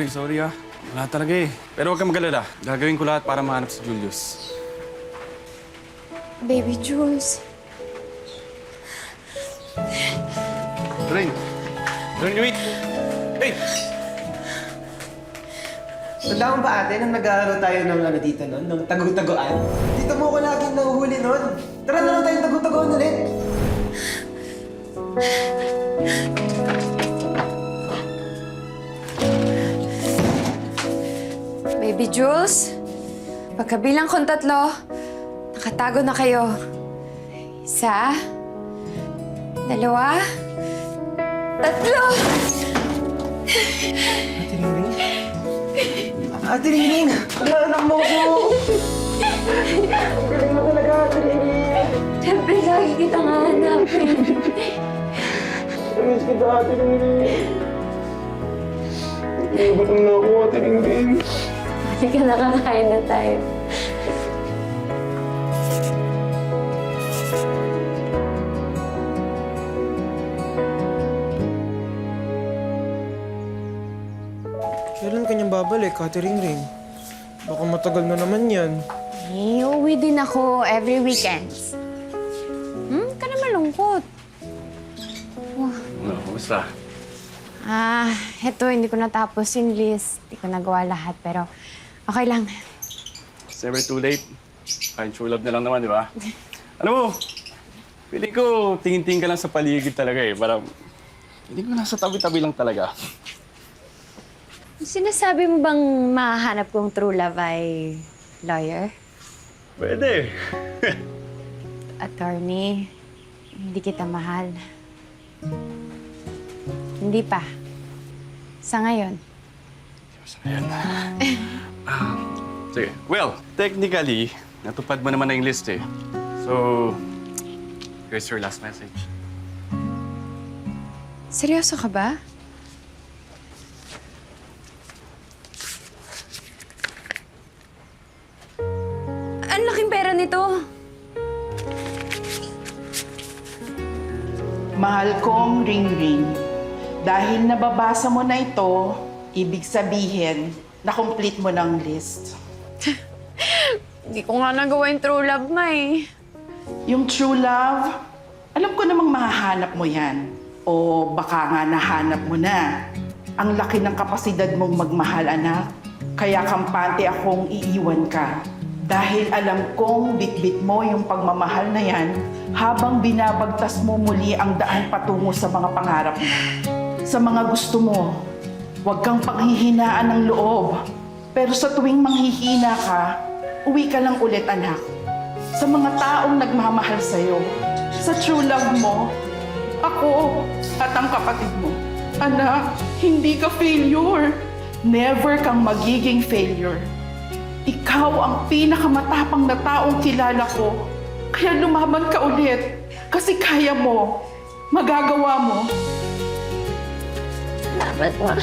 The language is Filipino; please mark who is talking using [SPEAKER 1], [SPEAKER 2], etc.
[SPEAKER 1] Sorry ah. Wala talaga eh. Pero huwag kang mag-alala. Gagawin ko lahat para mahanap si Julius.
[SPEAKER 2] Baby Jules.
[SPEAKER 1] Rain! Rain, wait! Hey!
[SPEAKER 3] Tanda mo ba ate, nung nag-aaral tayo ng ano dito nun, nung tagu-taguan? Dito mo ko laging nahuhuli nun. Tara na lang tayong tagu-taguan ulit.
[SPEAKER 2] Baby Jules. Pagkabilang kong 3, nakatago na kayo. 1, 2, 3.
[SPEAKER 3] Ate Ringring! Anak mo ko! Ang galing mo talaga, Ate Ringring!
[SPEAKER 2] Siyempre, lagi kitang hahanapin.
[SPEAKER 3] Miss kita, Ate Ringring! Gutom na ako, Ate Ringring!
[SPEAKER 2] Halika, nakakain na tayo.
[SPEAKER 3] Kailan kanyang babalik, Ate Ringring? Baka matagal na naman yan.
[SPEAKER 2] Eh, uuwi din ako every weekends. Ka na malungkot.
[SPEAKER 1] Ano, kumusta?
[SPEAKER 2] Eto, hindi ko natapos yung list. Hindi ko nagawa lahat, pero okay lang.
[SPEAKER 1] It's never too late. Kahit true love na lang naman, di ba? Alam mo, feeling ko tingin-tingin ka lang sa paligid talaga eh. Parang, hindi ko nasa tabi-tabi lang talaga.
[SPEAKER 2] Sinasabi mo bang mahanap kong true love ay lawyer?
[SPEAKER 1] Pwede.
[SPEAKER 2] Attorney, hindi kita mahal. Hindi pa. Sa ngayon.
[SPEAKER 1] Ayan. Sige. Well, technically, natupad mo naman na yung list eh. So, here's your last message.
[SPEAKER 2] Seryoso ka ba? Ang laking pera nito.
[SPEAKER 4] Mahal kong Ringring, dahil nababasa mo na ito, ibig sabihin na complete mo ng list.
[SPEAKER 2] Hindi ko nga nagawa yung true love, May.
[SPEAKER 4] Yung true love, alam ko namang mahahanap mo yan. O baka nga nahanap mo na. Ang laki ng kapasidad mong magmahal, anak. Kaya kampante akong iiwan ka. Dahil alam kong bitbit mo yung pagmamahal na yan habang binabagtas mo muli ang daan patungo sa mga pangarap mo. Sa mga gusto mo, huwag kang panghihinaan ng loob. Pero sa tuwing manghihina ka, uwi ka lang ulit, anak. Sa mga taong nagmamahal sa'yo, sa true love mo, ako at ang kapatid mo. Anak, hindi ka failure. Never kang magiging failure. Ikaw ang pinakamatapang na taong kilala ko. Kaya lumaban ka ulit. Kasi kaya mo. Magagawa mo.
[SPEAKER 2] Salamat, Ma.